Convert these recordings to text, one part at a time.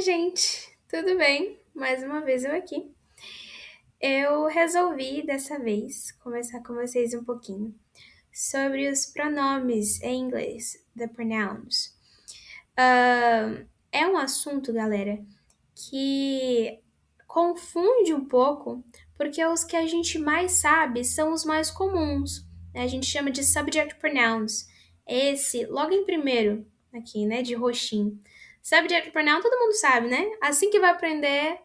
gente, tudo bem? Mais uma vez eu aqui. Eu resolvi dessa vez conversar com vocês um pouquinho sobre os pronomes em inglês, the pronouns. É um assunto, galera, que confunde um pouco, porque os que a gente mais sabe são os mais comuns, né? A gente chama de subject pronouns. Esse, logo em primeiro, aqui, né, de roxinho. Subject pronoun todo mundo sabe, né? Assim que vai aprender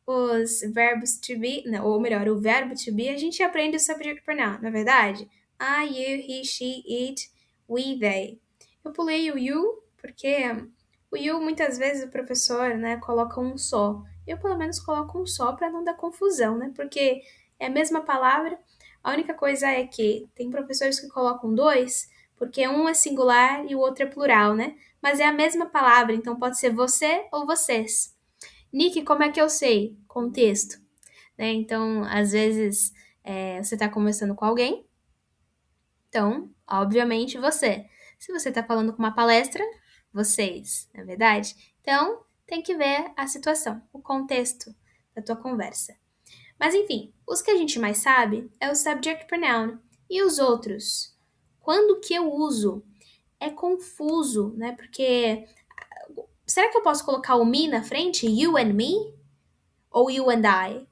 os verbos to be, não, ou melhor, o verbo to be, a gente aprende o subject pronoun, na verdade? I, you, he, she, it, we, they. Eu pulei o you porque o you, muitas vezes, o professor, né, coloca um só. Eu, pelo menos, coloco um só para não dar confusão, né? Porque é a mesma palavra. A única coisa é que tem professores que colocam dois, porque um é singular e o outro é plural, né? Mas é a mesma palavra, então pode ser você ou vocês. Nick, como é que eu sei? Contexto, né? Então, às vezes, você está conversando com alguém, então, obviamente, você. Se você está falando com uma palestra, vocês, não é verdade? Então, tem que ver a situação, o contexto da tua conversa. Mas, enfim, os que a gente mais sabe é o subject pronoun. E os outros? Quando que eu uso? É confuso, né? Porque será que eu posso colocar o me na frente? You and me? Ou you and I?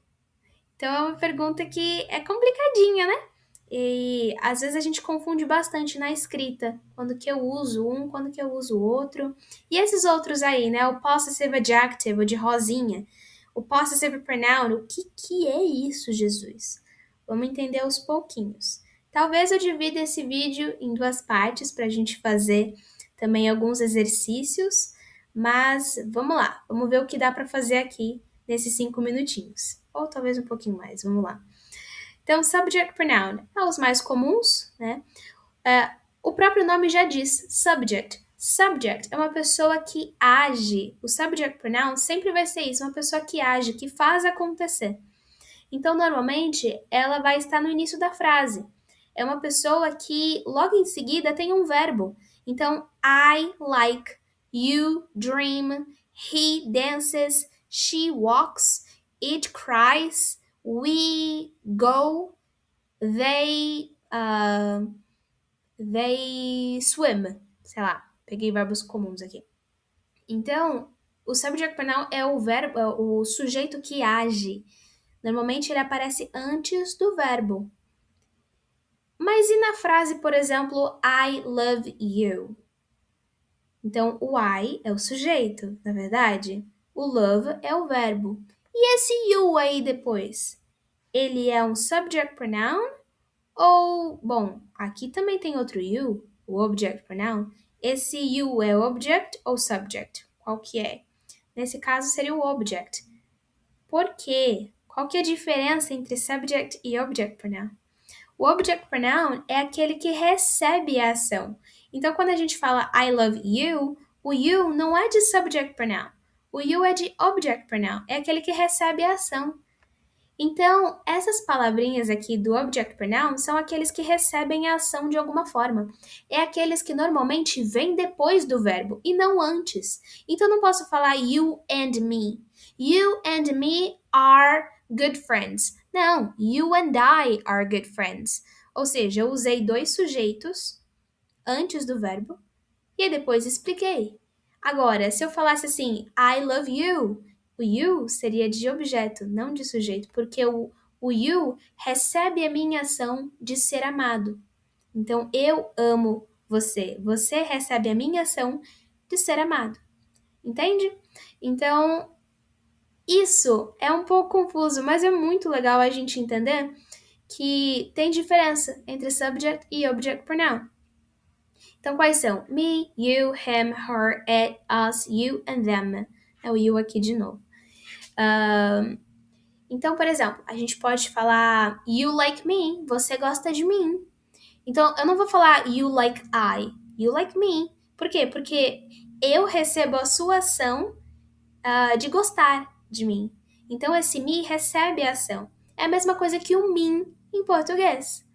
Então é uma pergunta que é complicadinha, né? E às vezes a gente confunde bastante na escrita, quando que eu uso um, quando que eu uso o outro. E esses outros aí, né? O possessive adjective, o de rosinha. O possessive pronoun, o que é isso, Jesus? Vamos entender aos pouquinhos. Talvez eu divida esse vídeo em duas partes para a gente fazer também alguns exercícios, mas vamos lá, vamos ver o que dá para fazer aqui nesses 5 minutinhos. Ou talvez um pouquinho mais, vamos lá. Então, subject pronoun é os mais comuns, né? O próprio nome já diz, subject. Subject é uma pessoa que age. O subject pronoun sempre vai ser isso, uma pessoa que age, que faz acontecer. Então, normalmente, ela vai estar no início da frase. É uma pessoa que logo em seguida tem um verbo. Então, I like, you dream, he dances, she walks, it cries, we go, they swim. Sei lá, peguei verbos comuns aqui. Então, o subject pronoun é o verbo, é o sujeito que age. Normalmente ele aparece antes do verbo. Mas e na frase, por exemplo, I love you? Então, o I é o sujeito, na verdade. O love é o verbo. E esse you aí depois? Ele é um subject pronoun? Ou, bom, aqui também tem outro you, o object pronoun. Esse you é object ou subject? Qual que é? Nesse caso seria o object. Por quê? Qual que é a diferença entre subject e object pronoun? O object pronoun é aquele que recebe a ação. Então, quando a gente fala I love you, o you não é de subject pronoun. O you é de object pronoun. É aquele que recebe a ação. Então, essas palavrinhas aqui do object pronoun são aqueles que recebem a ação de alguma forma. É aqueles que normalmente vêm depois do verbo e não antes. Então, não posso falar you and me. You and me are good friends. Não, you and I are good friends. Ou seja, eu usei dois sujeitos antes do verbo e aí depois expliquei. Agora, se eu falasse assim, I love you, o you seria de objeto, não de sujeito, porque o you recebe a minha ação de ser amado. Então, eu amo você. Você recebe a minha ação de ser amado. Entende? Então, isso é um pouco confuso, mas é muito legal a gente entender que tem diferença entre subject e object pronoun. Então, quais são? Me, you, him, her, it, us, you and them. É o you aqui de novo. Então, por exemplo, a gente pode falar you like me, você gosta de mim. Então, eu não vou falar you like I, you like me. Por quê? Porque eu recebo a sua ação de gostar de mim. Então, esse me recebe a ação. É a mesma coisa que o mim em português.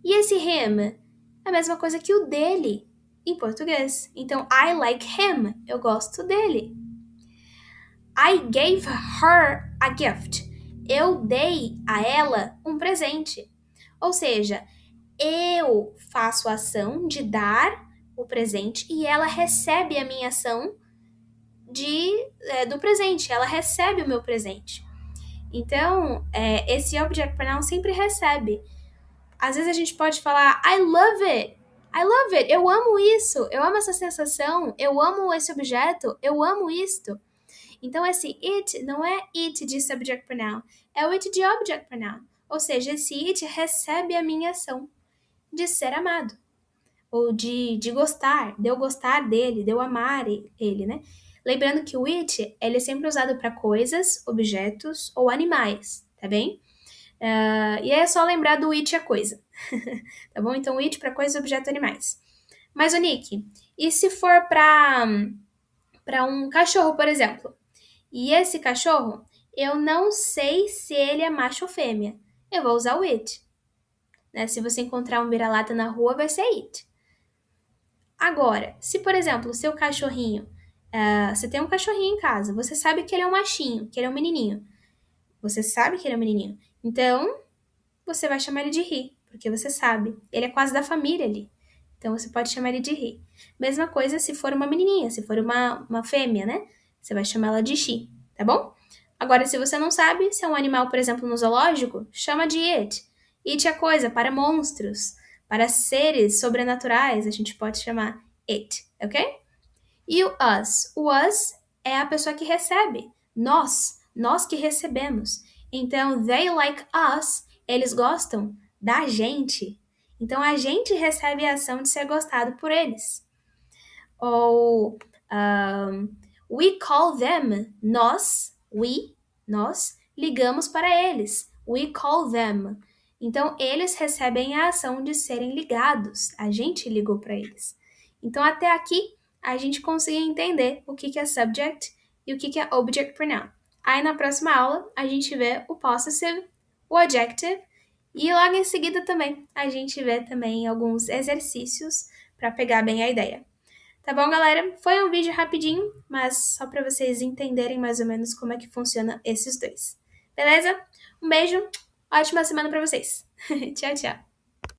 E esse him é a mesma coisa que o dele em português. Então, I like him. Eu gosto dele. I gave her a gift. Eu dei a ela um presente. Ou seja, eu faço a ação de dar o presente e ela recebe a minha ação do presente. Ela recebe o meu presente. Então, esse object pronoun sempre recebe. Às vezes a gente pode falar I love it. I love it. Eu amo isso. Eu amo essa sensação. Eu amo esse objeto. Eu amo isto. Então, esse it não é it de subject pronoun. É o it de object pronoun. Ou seja, esse it recebe a minha ação de ser amado. Ou de gostar. De eu gostar dele. De eu amar ele, né? Lembrando que o it, ele é sempre usado para coisas, objetos ou animais, tá bem? E aí é só lembrar do it a coisa, tá bom? Então, it para coisas, objetos, animais. Mas, o Nick, e se for para um cachorro, por exemplo? E esse cachorro, eu não sei se ele é macho ou fêmea. Eu vou usar o it. Né? Se você encontrar um vira-lata na rua, vai ser it. Agora, se, por exemplo, o seu cachorrinho... você tem um cachorrinho em casa, você sabe que ele é um machinho, que ele é um menininho. Você sabe que ele é um menininho. Então, você vai chamar ele de he, porque você sabe. Ele é quase da família ali. Então, você pode chamar ele de he. Mesma coisa se for uma menininha, se for uma fêmea, né? Você vai chamar ela de she, tá bom? Agora, se você não sabe, se é um animal, por exemplo, no zoológico, chama de it. It é coisa para monstros, para seres sobrenaturais, a gente pode chamar it, ok? E o us? O us é a pessoa que recebe. Nós que recebemos. Então, they like us, eles gostam da gente. Então, a gente recebe a ação de ser gostado por eles. Ou, we call them, nós ligamos para eles. We call them. Então, eles recebem a ação de serem ligados. A gente ligou para eles. Então, até aqui, a gente conseguiu entender o que é subject e o que é object pronoun. Aí, na próxima aula, a gente vê o possessive, o adjective e logo em seguida também a gente vê também alguns exercícios para pegar bem a ideia. Tá bom, galera? Foi um vídeo rapidinho, mas só para vocês entenderem mais ou menos como é que funciona esses dois. Beleza? Um beijo, ótima semana para vocês. Tchau, tchau.